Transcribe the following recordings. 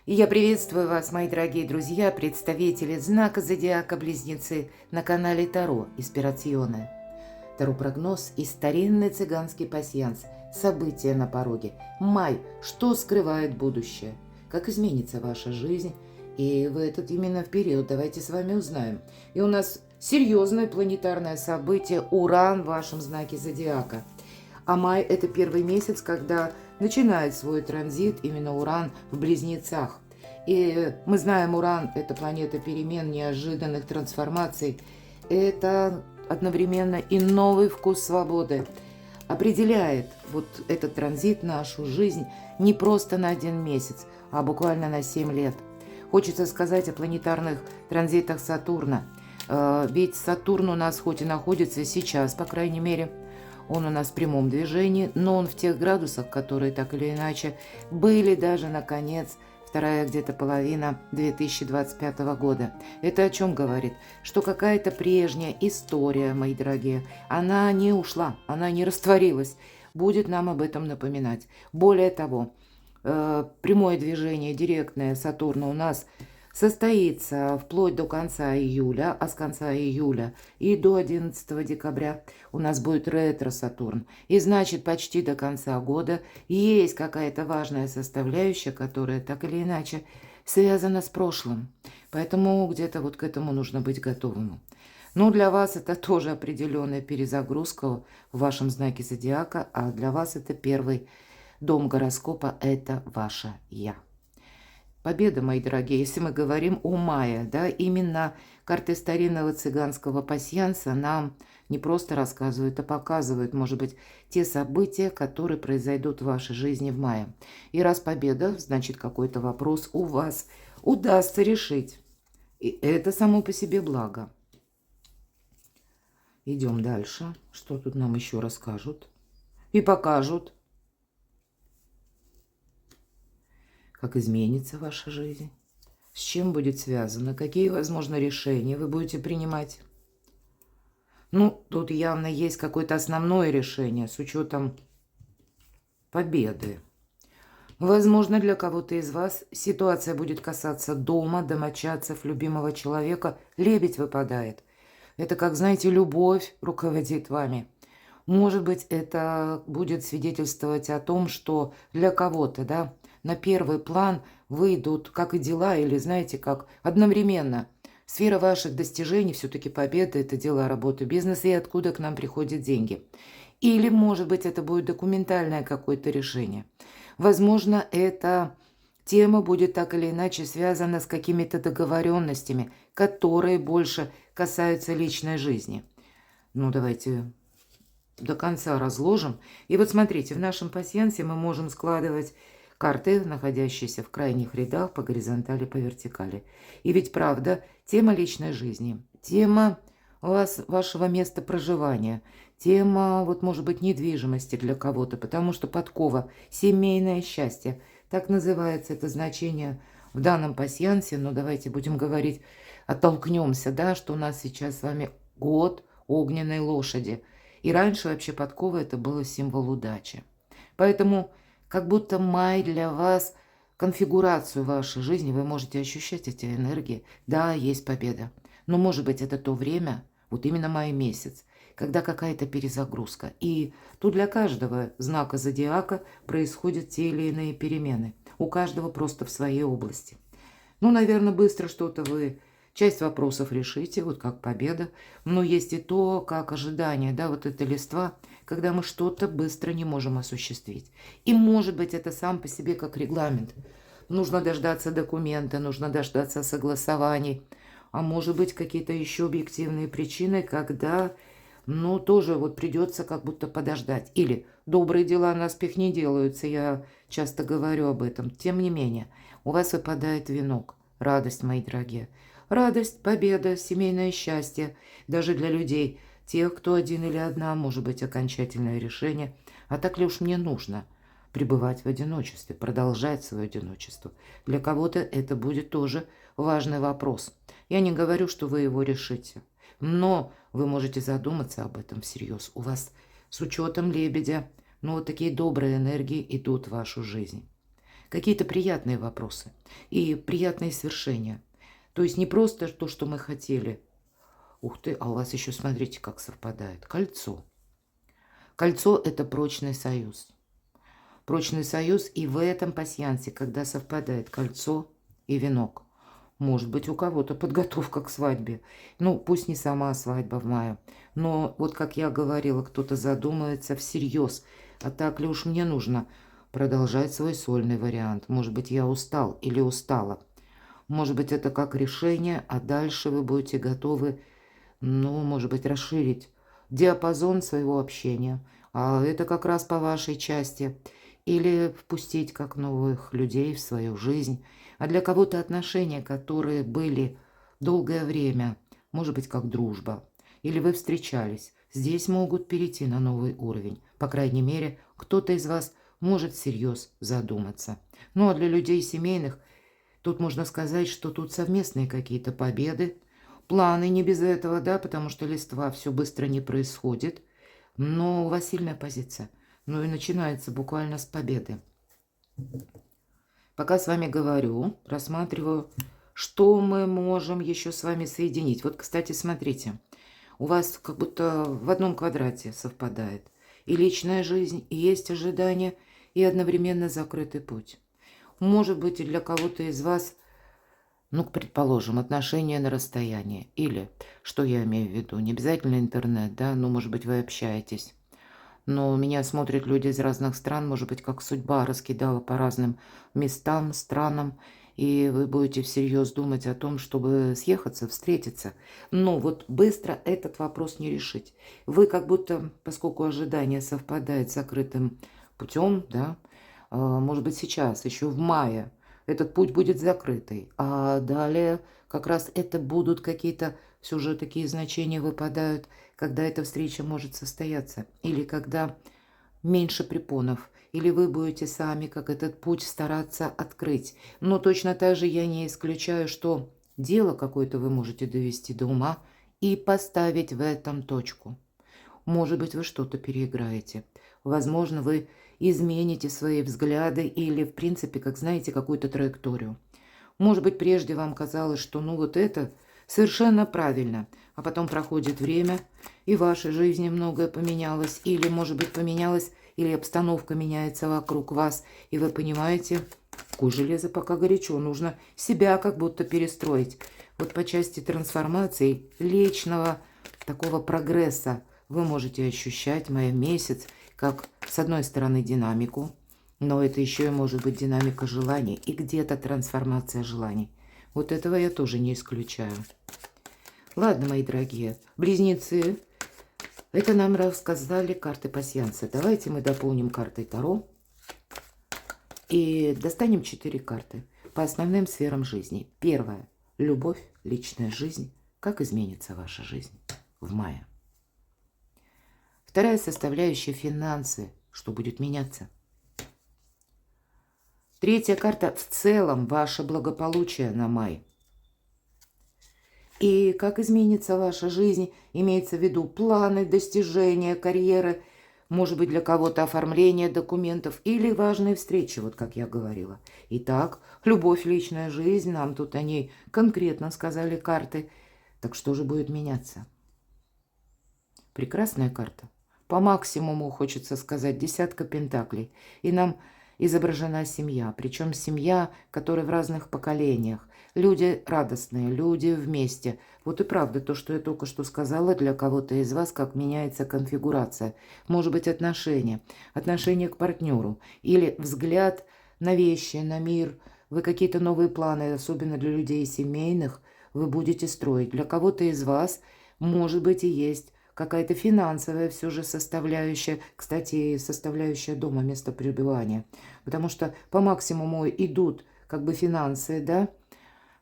И я приветствую вас, мои дорогие друзья, представители знака Зодиака Близнецы на канале Таро Инспирационное. Таро-прогноз и старинный цыганский пасьянс. События на пороге. Май. Что скрывает будущее? Как изменится ваша жизнь? И в этот именно в период давайте с вами узнаем. И у нас серьезное планетарное событие Уран в вашем знаке Зодиака. А май – это первый месяц, когда начинает свой транзит именно Уран в Близнецах. И мы знаем, Уран – это планета перемен, неожиданных трансформаций. Это одновременно и новый вкус свободы. Определяет вот этот транзит нашу жизнь не просто на 1 месяц, а буквально на 7 лет. Хочется сказать о планетарных транзитах Сатурна. Ведь Сатурн у нас хоть и находится сейчас, по крайней мере, он у нас в прямом движении, но он в тех градусах, которые так или иначе были даже на конец, вторая где-то половина 2025 года. Это о чем говорит? Что какая-то прежняя история, мои дорогие, она не ушла, она не растворилась, будет нам об этом напоминать. Более того, прямое движение директное Сатурна у нас состоится вплоть до конца июля, а с конца июля и до 11 декабря у нас будет ретро-Сатурн. И значит, почти до конца года есть какая-то важная составляющая, которая так или иначе связана с прошлым. Поэтому где-то вот к этому нужно быть готовым. Ну, для вас это тоже определенная перезагрузка в вашем знаке Зодиака, а для вас это первый дом гороскопа, это ваше «Я». Победа, мои дорогие, если мы говорим о мае, да, именно карты старинного цыганского пасьянса нам не просто рассказывают, а показывают, может быть, те события, которые произойдут в вашей жизни в мае. И раз победа, значит, какой-то вопрос у вас удастся решить. И это само по себе благо. Идем дальше. Что тут нам еще расскажут и покажут? Как изменится ваша жизнь, с чем будет связано, какие, возможно, решения вы будете принимать. Ну, тут явно есть какое-то основное решение с учетом победы. Возможно, для кого-то из вас ситуация будет касаться дома, домочадцев, любимого человека. Лебедь выпадает. Это, как знаете, любовь руководит вами. Может быть, это будет свидетельствовать о том, что для кого-то, да, на первый план выйдут как и дела, или, знаете, как одновременно. Сфера ваших достижений, все-таки победа – это дела, работа, бизнес, и откуда к нам приходят деньги. Или, может быть, это будет документальное какое-то решение. Возможно, эта тема будет так или иначе связана с какими-то договоренностями, которые больше касаются личной жизни. Ну, давайте до конца разложим. И вот смотрите, в нашем пасьянсе мы можем складывать карты, находящиеся в крайних рядах по горизонтали, по вертикали. И ведь правда, тема личной жизни, тема вашего места проживания, тема, вот может быть, недвижимости для кого-то, потому что подкова, семейное счастье, так называется это значение в данном пасьянсе. Но давайте будем говорить, оттолкнемся, да, что у нас сейчас с вами год огненной лошади. И раньше вообще подкова это было символ удачи. Поэтому как будто май для вас, конфигурацию вашей жизни, вы можете ощущать эти энергии. Да, есть победа. Но может быть это то время, вот именно май месяц, когда какая-то перезагрузка. И тут для каждого знака зодиака происходят те или иные перемены. У каждого просто в своей области. Ну, наверное, быстро что-то вы... Часть вопросов решите, вот как победа, но есть и то, как ожидание, да, вот это листва, когда мы что-то быстро не можем осуществить. И может быть это сам по себе как регламент. Нужно дождаться документа, нужно дождаться согласований, а может быть какие-то еще объективные причины, когда, ну, тоже вот придется как будто подождать. Или добрые дела наспех не делаются, я часто говорю об этом. Тем не менее, у вас выпадает венок, радость, мои дорогие. Радость, победа, семейное счастье, даже для людей, тех, кто один или одна, может быть, окончательное решение. А так ли уж мне нужно пребывать в одиночестве, продолжать свое одиночество? Для кого-то это будет тоже важный вопрос. Я не говорю, что вы его решите, но вы можете задуматься об этом всерьез. У вас с учетом лебедя, ну, вот такие добрые энергии идут в вашу жизнь. какие-то приятные вопросы и приятные свершения. То есть не просто то, что мы хотели. Ух ты, а у вас еще, смотрите, как совпадает. Кольцо. Кольцо – это прочный союз. Прочный союз, и в этом пасьянсе, когда совпадает кольцо и венок, может быть, у кого-то подготовка к свадьбе. Ну, пусть не сама свадьба в мае, но вот, как я говорила, кто-то задумается всерьез. А так ли уж мне нужно продолжать свой сольный вариант? Может быть, я устал или устала? Может быть, это как решение, а дальше вы будете готовы, ну, может быть, расширить диапазон своего общения. А это как раз по вашей части. Или впустить как новых людей в свою жизнь. А для кого-то отношения, которые были долгое время, может быть, как дружба, или вы встречались, здесь могут перейти на новый уровень. По крайней мере, кто-то из вас может всерьез задуматься. Ну а для людей семейных, тут можно сказать, что тут совместные какие-то победы, планы не без этого, да, потому что листва все быстро не происходит, но у вас сильная позиция. Ну и начинается буквально с победы. Пока с вами говорю, рассматриваю, что мы можем еще с вами соединить. Вот, кстати, смотрите, у вас как будто в одном квадрате совпадает. И личная жизнь, и есть ожидания, и одновременно закрытый путь. Может быть, и для кого-то из вас, ну, предположим, отношения на расстоянии. Или, что я имею в виду, не обязательно интернет, да, ну, может быть, вы общаетесь. Но меня смотрят люди из разных стран, может быть, как судьба раскидала по разным местам, странам, и вы будете всерьез думать о том, чтобы съехаться, встретиться. Но вот быстро этот вопрос не решить. Вы как будто, поскольку ожидание совпадает с закрытым путем, да, может быть, сейчас, еще в мае, этот путь будет закрытый, а далее как раз это будут какие-то, все же такие значения выпадают, когда эта встреча может состояться, или когда меньше препонов, или вы будете сами, как этот путь, стараться открыть. Но точно так же я не исключаю, что дело какое-то вы можете довести до ума и поставить в этом точку. Может быть, вы что-то переиграете. Возможно, вы измените свои взгляды или, в принципе, как знаете, какую-то траекторию. Может быть, прежде вам казалось, что ну вот это совершенно правильно, а потом проходит время, и в вашей жизни многое поменялось, или, может быть, поменялось, или обстановка меняется вокруг вас, и вы понимаете, куй железо пока горячо, нужно себя как будто перестроить. Вот по части трансформации, личного такого прогресса вы можете ощущать май месяц, как с одной стороны динамику, но это еще и может быть динамика желаний и где-то трансформация желаний. Вот этого я тоже не исключаю. Ладно, мои дорогие, близнецы, это нам рассказали карты пасьянса. Давайте мы дополним картой Таро и достанем 4 карты по основным сферам жизни. Первая – любовь, личная жизнь. Как изменится ваша жизнь в мае? Вторая составляющая – финансы. Что будет меняться? Третья карта – в целом ваше благополучие на май. И как изменится ваша жизнь, имеется в виду планы, достижения, карьеры, может быть, для кого-то оформление документов или важные встречи, вот как я говорила. Итак, любовь, личная жизнь, нам тут о ней конкретно сказали карты. Так что же будет меняться? Прекрасная карта. По максимуму, хочется сказать, десятка пентаклей. И нам изображена семья, причем семья, которая в разных поколениях. Люди радостные, люди вместе. Вот и правда то, что я только что сказала, для кого-то из вас, как меняется конфигурация. Может быть, отношение к партнеру или взгляд на вещи, на мир. Вы какие-то новые планы, особенно для людей семейных, вы будете строить. Для кого-то из вас, может быть, и есть какая-то финансовая все же составляющая, кстати, составляющая дома, места пребывания. Потому что по максимуму идут как бы финансы, да,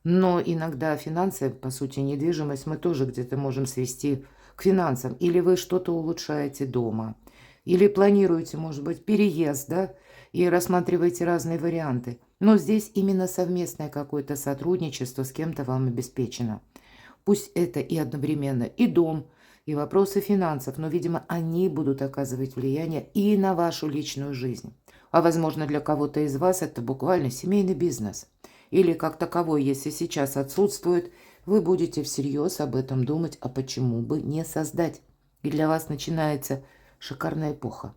но иногда финансы, по сути, недвижимость мы тоже где-то можем свести к финансам. Или вы что-то улучшаете дома, или планируете, может быть, переезд, да, и рассматриваете разные варианты. Но здесь именно совместное какое-то сотрудничество с кем-то вам обеспечено. Пусть это и одновременно и дом, и вопросы финансов, но, видимо, они будут оказывать влияние и на вашу личную жизнь. А возможно, для кого-то из вас это буквально семейный бизнес. Или как таковой, если сейчас отсутствует, вы будете всерьез об этом думать, а почему бы не создать. И для вас начинается шикарная эпоха.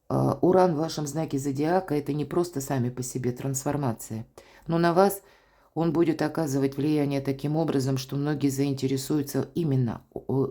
Уран в вашем знаке зодиака – это не просто сами по себе трансформация, но на вас он будет оказывать влияние таким образом, что многие заинтересуются именно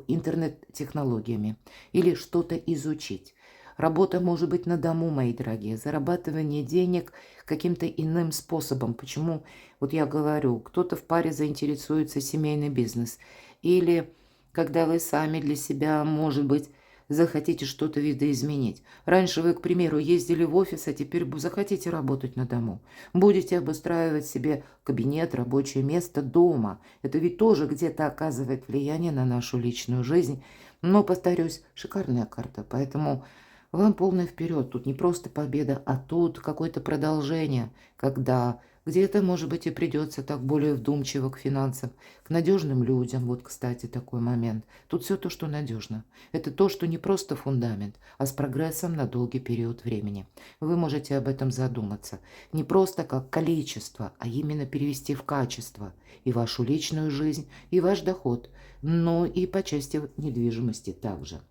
интернет-технологиями или что-то изучить. Работа может быть на дому, мои дорогие, зарабатывание денег каким-то иным способом. Почему? Вот я говорю, кто-то в паре заинтересуется семейный бизнес. Или когда вы сами для себя, может быть, захотите что-то видоизменить. Раньше вы, к примеру, ездили в офис, а теперь захотите работать на дому. Будете обустраивать себе кабинет, рабочее место дома. Это ведь тоже где-то оказывает влияние на нашу личную жизнь. Но, повторюсь, шикарная карта, поэтому вам полный вперед. Тут не просто победа, а тут какое-то продолжение, когда где-то, может быть, и придется так более вдумчиво к финансам, к надежным людям. Вот, кстати, такой момент. Тут все то, что надежно. Это то, что не просто фундамент, а с прогрессом на долгий период времени. Вы можете об этом задуматься. Не просто как количество, а именно перевести в качество и вашу личную жизнь, и ваш доход, но и по части недвижимости также.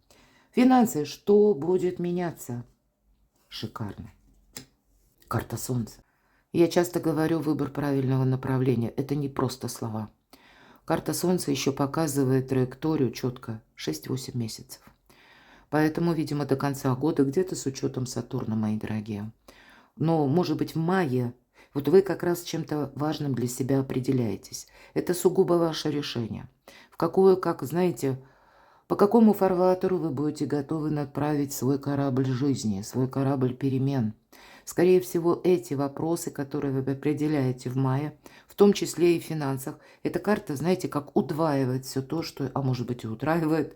Финансы. Что будет меняться? Шикарно. Карта Солнца. Я часто говорю, выбор правильного направления. Это не просто слова. Карта Солнца еще показывает траекторию четко 6-8 месяцев. Поэтому, видимо, до конца года, где-то с учетом Сатурна, мои дорогие. Но, может быть, в мае вот вы как раз чем-то важным для себя определяетесь. Это сугубо ваше решение. В какую, как, знаете, по какому фарватеру вы будете готовы отправить свой корабль жизни, свой корабль перемен? Скорее всего, эти вопросы, которые вы определяете в мае, в том числе и в финансах, эта карта, знаете, как удваивает все то, что, а может быть и утраивает,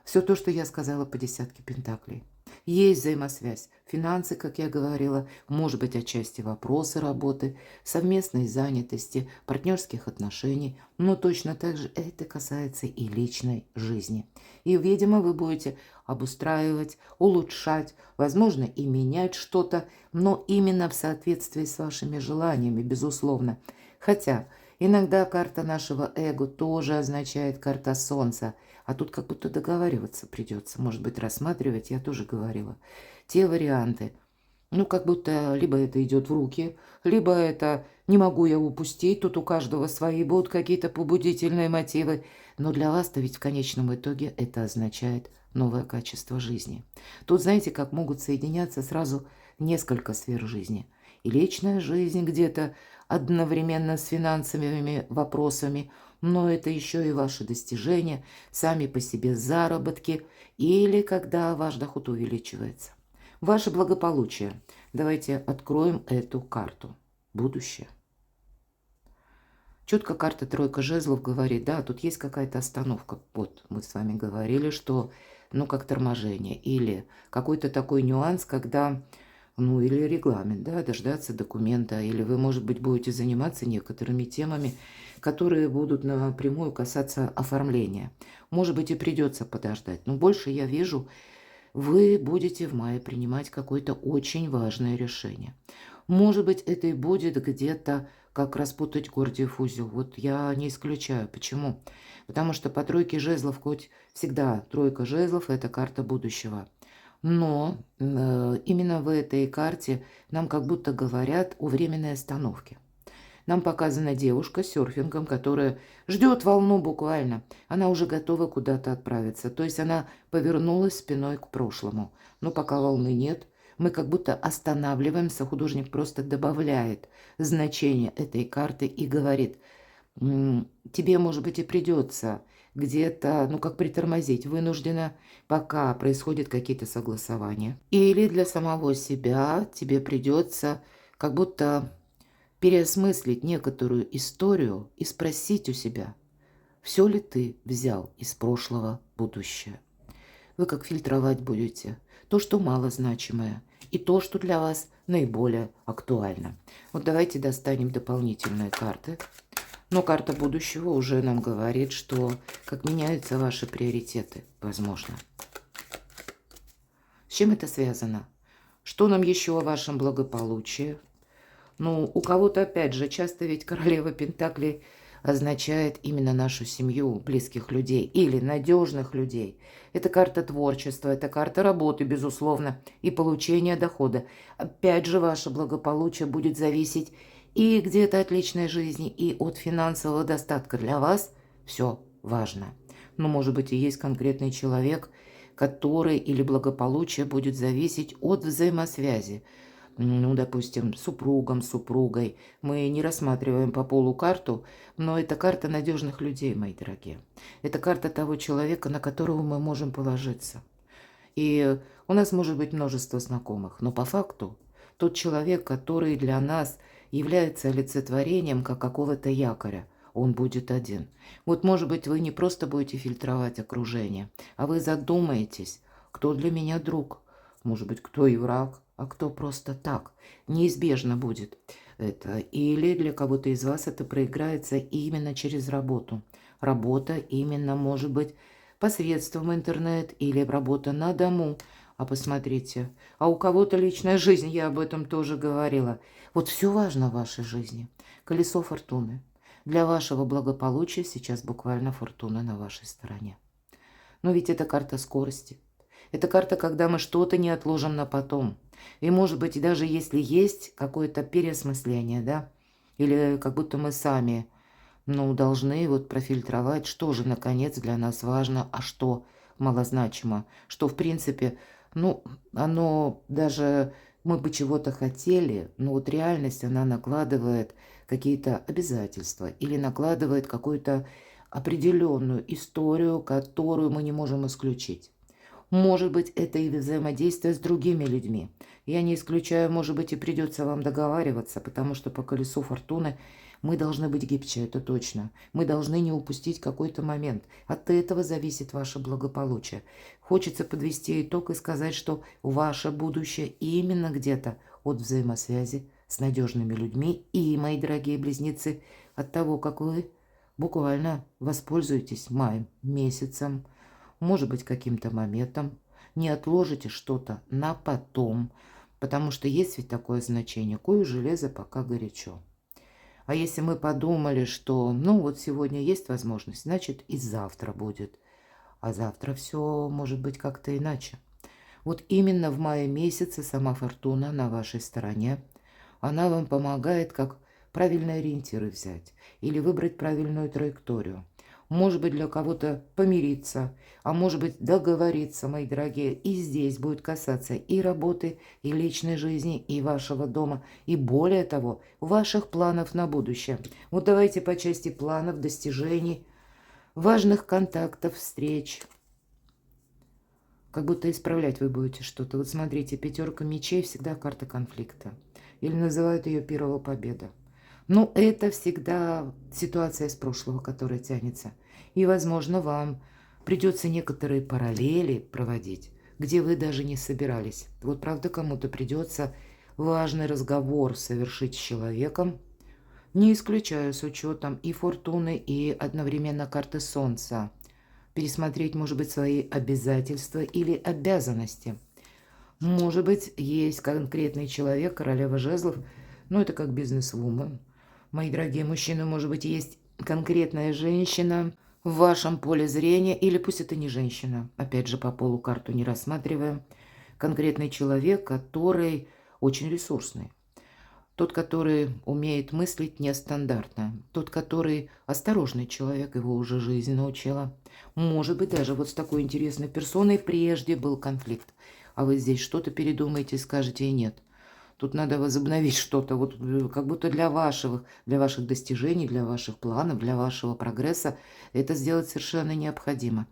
все то, что я сказала по десятке пентаклей. Есть взаимосвязь. Финансы, как я говорила, может быть отчасти вопросы работы, совместной занятости, партнерских отношений, но точно так же это касается и личной жизни. И, видимо, вы будете обустраивать, улучшать, возможно, и менять что-то, но именно в соответствии с вашими желаниями, безусловно. Хотя иногда карта нашего эго тоже означает карта Солнца, а тут как будто договариваться придется, может быть, рассматривать, я тоже говорила, те варианты. Ну, как будто либо это идет в руки, либо это не могу я упустить, тут у каждого свои будут какие-то побудительные мотивы. Но для вас-то ведь в конечном итоге это означает новое качество жизни. Тут, знаете, как могут соединяться сразу несколько сфер жизни. И личная жизнь где-то одновременно с финансовыми вопросами, но это еще и ваши достижения, сами по себе заработки или когда ваш доход увеличивается. Ваше благополучие. Давайте откроем эту карту. Будущее. Четко карта тройка жезлов говорит, да, тут есть какая-то остановка. Вот мы с вами говорили, что, ну, как торможение. Или какой-то такой нюанс, когда, ну, или регламент, да, дождаться документа. Или вы, может быть, будете заниматься некоторыми темами, которые будут напрямую касаться оформления. Может быть, и придется подождать. Но больше я вижу, вы будете в мае принимать какое-то очень важное решение. Может быть, это и будет где-то как распутать Гордиев узел. Вот я не исключаю. Почему? Потому что по тройке жезлов, хоть всегда тройка жезлов – это карта будущего. Но именно в этой карте нам как будто говорят о временной остановке. Нам показана девушка с серфингом, которая ждет волну буквально. Она уже готова куда-то отправиться. То есть она повернулась спиной к прошлому. Но пока волны нет, мы как будто останавливаемся. Художник просто добавляет значение этой карты и говорит, тебе, может быть, и придется где-то, ну, как притормозить, вынуждена, пока происходят какие-то согласования. Или для самого себя тебе придется как будто переосмыслить некоторую историю и спросить у себя, все ли ты взял из прошлого будущее. Вы как фильтровать будете то, что малозначимое, и то, что для вас наиболее актуально. Вот давайте достанем дополнительные карты. Но карта будущего уже нам говорит, что как меняются ваши приоритеты, возможно. С чем это связано? Что нам еще о вашем благополучии? Ну, у кого-то, опять же, часто ведь королева Пентаклей означает именно нашу семью, близких людей или надежных людей. Это карта творчества, это карта работы, безусловно, и получения дохода. Опять же, ваше благополучие будет зависеть и где-то от личной жизни, и от финансового достатка. Для вас все важно. Но, может быть, и есть конкретный человек, который или благополучие будет зависеть от взаимосвязи. Ну, допустим, супругом, супругой. Мы не рассматриваем по полу карту, но это карта надежных людей, мои дорогие. Это карта того человека, на которого мы можем положиться. И у нас может быть множество знакомых, но по факту тот человек, который для нас является олицетворением как какого-то якоря, он будет один. Вот, может быть, вы не просто будете фильтровать окружение, а вы задумаетесь, кто для меня друг, может быть, кто и враг, а кто просто так. Неизбежно будет это. Или для кого-то из вас это проиграется именно через работу. Работа именно может быть посредством интернет или работа на дому. А посмотрите, а у кого-то личная жизнь, я об этом тоже говорила. Вот все важно в вашей жизни. Колесо фортуны. Для вашего благополучия сейчас буквально фортуна на вашей стороне. Но ведь это карта скорости. Это карта, когда мы что-то не отложим на потом. И, может быть, даже если есть какое-то переосмысление, да, или как будто мы сами, ну, должны вот профильтровать, что же, наконец, для нас важно, а что малозначимо, что, в принципе, ну, оно даже, мы бы чего-то хотели, но вот реальность, она накладывает какие-то обязательства или накладывает какую-то определенную историю, которую мы не можем исключить. Может быть, это и взаимодействие с другими людьми. Я не исключаю, может быть, и придется вам договариваться, потому что по колесу фортуны мы должны быть гибче, это точно. Мы должны не упустить какой-то момент. От этого зависит ваше благополучие. Хочется подвести итог и сказать, что ваше будущее именно где-то от взаимосвязи с надежными людьми и, мои дорогие близнецы, от того, как вы буквально воспользуетесь маем месяцем, может быть, каким-то моментом, не отложите что-то на потом, потому что есть ведь такое значение, кое железо пока горячо. А если мы подумали, что, ну, вот сегодня есть возможность, значит, и завтра будет. А завтра все может быть как-то иначе. Вот именно в мае месяце сама фортуна на вашей стороне. Она вам помогает как правильные ориентиры взять или выбрать правильную траекторию. Может быть, для кого-то помириться, а может быть, договориться, мои дорогие. И здесь будет касаться и работы, и личной жизни, и вашего дома, и более того, ваших планов на будущее. Вот давайте по части планов, достижений, важных контактов, встреч. Как будто исправлять вы будете что-то. Вот смотрите, пятерка мечей всегда карта конфликта. Или называют ее первая победа. Но это всегда ситуация из прошлого, которая тянется. И, возможно, вам придется некоторые параллели проводить, где вы даже не собирались. Вот правда, кому-то придется важный разговор совершить с человеком, не исключая с учетом и фортуны, и одновременно карты Солнца. Пересмотреть, может быть, свои обязательства или обязанности. Может быть, есть конкретный человек, королева жезлов, но это как бизнес-вумен. Мои дорогие мужчины, может быть, есть конкретная женщина в вашем поле зрения, или пусть это не женщина, опять же, по полу карту не рассматриваем, конкретный человек, который очень ресурсный. Тот, который умеет мыслить нестандартно. Тот, который осторожный человек, его уже жизнь научила. Может быть, даже вот с такой интересной персоной прежде был конфликт. А вы здесь что-то передумаете, скажете и нет. Тут надо возобновить что-то, вот как будто для ваших достижений, для ваших планов, для вашего прогресса это сделать совершенно необходимо.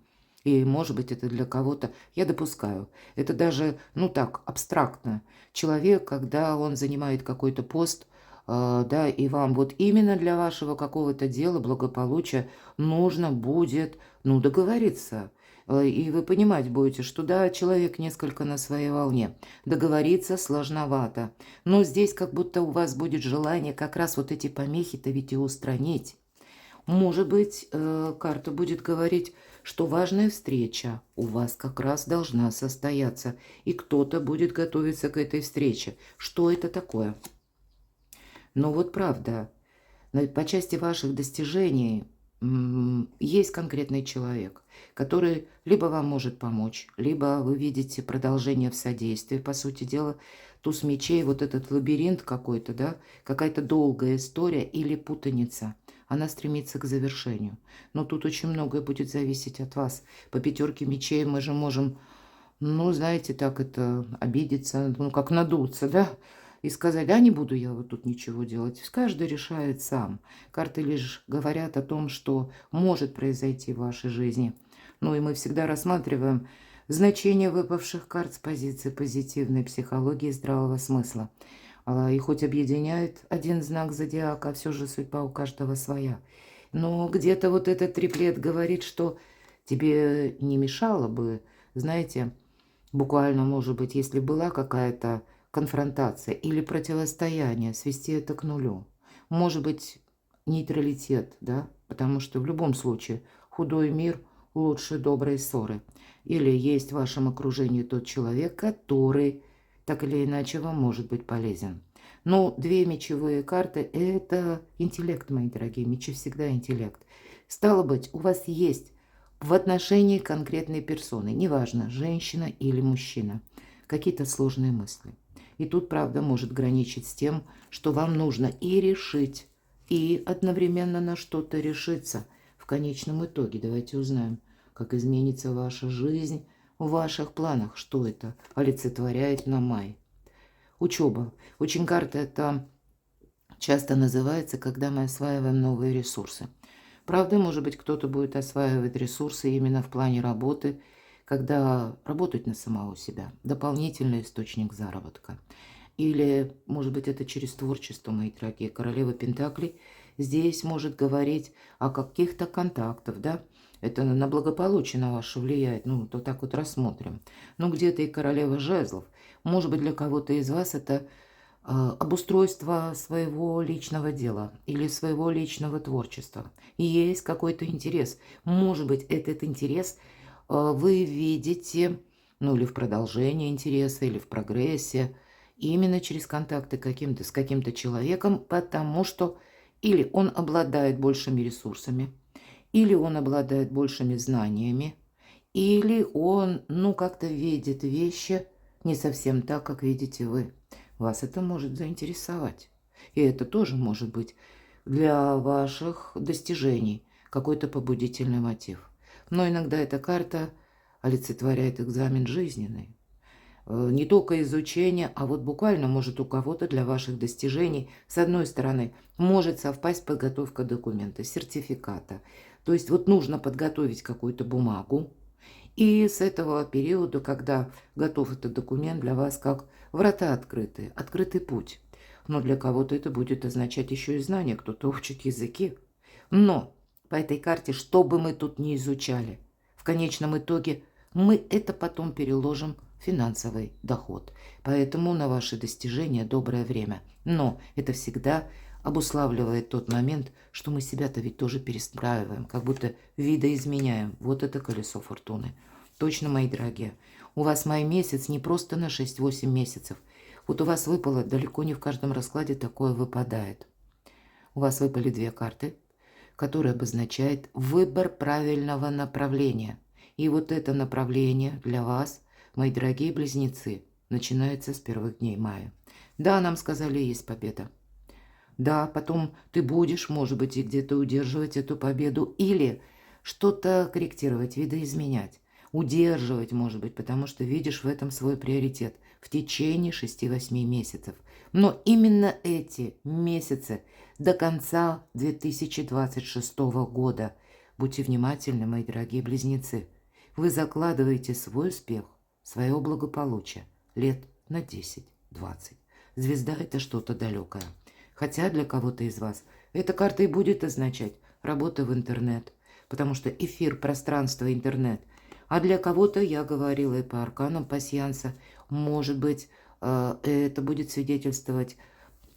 И, может быть, это для кого-то, я допускаю, это даже, ну так, абстрактно. Человек, когда он занимает какой-то пост, да, и вам вот именно для вашего какого-то дела, благополучия нужно будет, ну, договориться. И вы понимать будете, что да, человек несколько на своей волне. Договориться сложновато. Но здесь как будто у вас будет желание как раз вот эти помехи-то ведь и устранить. Может быть, карта будет говорить, что важная встреча у вас как раз должна состояться, и кто-то будет готовиться к этой встрече. Что это такое? Но вот правда, по части ваших достижений есть конкретный человек, который либо вам может помочь, либо вы видите продолжение в содействии, по сути дела. Туз мечей, вот этот лабиринт какой-то, да, какая-то долгая история или путаница, она стремится к завершению. Но тут очень многое будет зависеть от вас. По пятерке мечей мы же можем, ну, знаете, так это обидеться, ну, как надуться, да, и сказать, да, не буду я вот тут ничего делать. Каждый решает сам. Карты лишь говорят о том, что может произойти в вашей жизни. Ну и мы всегда рассматриваем значение выпавших карт с позиции позитивной психологии и здравого смысла. И хоть объединяет один знак зодиака, все же судьба у каждого своя. Но где-то вот этот триплет говорит, что тебе не мешало бы, знаете, буквально, может быть, если была какая-то конфронтация или противостояние, свести это к нулю. Может быть, нейтралитет, да, потому что в любом случае худой мир лучше доброй ссоры. Или есть в вашем окружении тот человек, который так или иначе вам может быть полезен. Но две мечевые карты – это интеллект, мои дорогие. Мечи всегда интеллект. Стало быть, у вас есть в отношении конкретной персоны, неважно, женщина или мужчина, какие-то сложные мысли. И тут, правда, может граничить с тем, что вам нужно и решить, и одновременно на что-то решиться. В конечном итоге давайте узнаем, как изменится ваша жизнь в ваших планах, что это олицетворяет на май. Учеба. Очень карта это часто называется, когда мы осваиваем новые ресурсы. Правда, может быть, кто-то будет осваивать ресурсы именно в плане работы, когда работать на самого себя, дополнительный источник заработка. Или, может быть, это через творчество, мои дорогие. Королева Пентаклей здесь может говорить о каких-то контактах, да, это на благополучие на ваше влияет, ну, то так вот рассмотрим. Ну, где-то и королева жезлов. Может быть, для кого-то из вас это обустройство своего личного дела или своего личного творчества. И есть какой-то интерес. Может быть, этот интерес вы видите, ну, или в продолжении интереса, или в прогрессе, именно через контакты с каким-то человеком, потому что или он обладает большими ресурсами, или он обладает большими знаниями, или он, ну, как-то видит вещи не совсем так, как видите вы. Вас это может заинтересовать. И это тоже может быть для ваших достижений какой-то побудительный мотив. Но иногда эта карта олицетворяет экзамен жизненный. Не только изучение, а вот буквально может у кого-то для ваших достижений, с одной стороны, может совпасть подготовка документа, сертификата. То есть вот нужно подготовить какую-то бумагу, и с этого периода, когда готов этот документ, для вас как врата открыты, открытый путь. Но для кого-то это будет означать еще и знание, кто-то учит языки. Но по этой карте, что бы мы тут ни изучали, в конечном итоге мы это потом переложим в финансовый доход. Поэтому на ваши достижения доброе время. Но это всегда обуславливает тот момент, что мы себя-то ведь тоже перестраиваем, как будто видоизменяем. Вот это колесо фортуны. Точно, мои дорогие. У вас май месяц не просто на 6-8 месяцев. Вот у вас выпало, далеко не в каждом раскладе такое выпадает. У вас выпали две карты, которые обозначают выбор правильного направления. И вот это направление для вас, мои дорогие близнецы, начинается с первых дней мая. Да, нам сказали, есть победа. Да, потом ты будешь, может быть, и где-то удерживать эту победу или что-то корректировать, видоизменять. Удерживать, может быть, потому что видишь в этом свой приоритет в течение 6-8 месяцев. Но именно эти месяцы до конца 2026 года, будьте внимательны, мои дорогие близнецы, вы закладываете свой успех, свое благополучие лет на 10-20. Звезда – это что-то далекое. Хотя для кого-то из вас эта карта и будет означать работа в интернет, потому что эфир, пространство, интернет. А для кого-то, я говорила и по арканам пасьянса, может быть, это будет свидетельствовать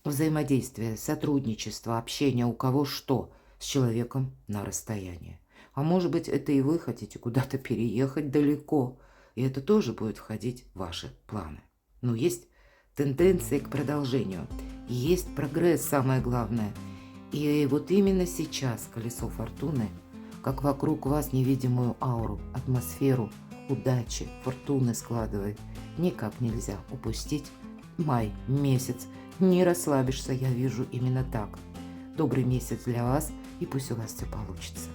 взаимодействие, сотрудничество, общение, у кого что. с человеком на расстоянии. А может быть, это и вы хотите куда-то переехать далеко, и это тоже будет входить в ваши планы. Но есть тенденции к продолжению, есть прогресс, самое главное. И вот именно сейчас колесо фортуны, как вокруг вас невидимую ауру, атмосферу удачи, фортуны складывает, никак нельзя упустить май месяц. Не расслабишься, я вижу именно так. Добрый месяц для вас, и пусть у вас все получится.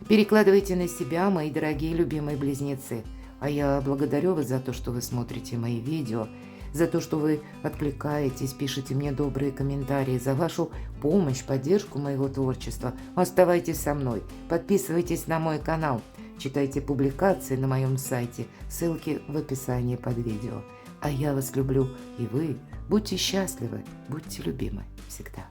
Перекладывайте на себя, мои дорогие любимые близнецы. А я благодарю вас за то, что вы смотрите мои видео, за то, что вы откликаетесь, пишите мне добрые комментарии, за вашу помощь, поддержку моего творчества. Оставайтесь со мной, подписывайтесь на мой канал, читайте публикации на моем сайте, ссылки в описании под видео. А я вас люблю, и вы будьте счастливы, будьте любимы всегда.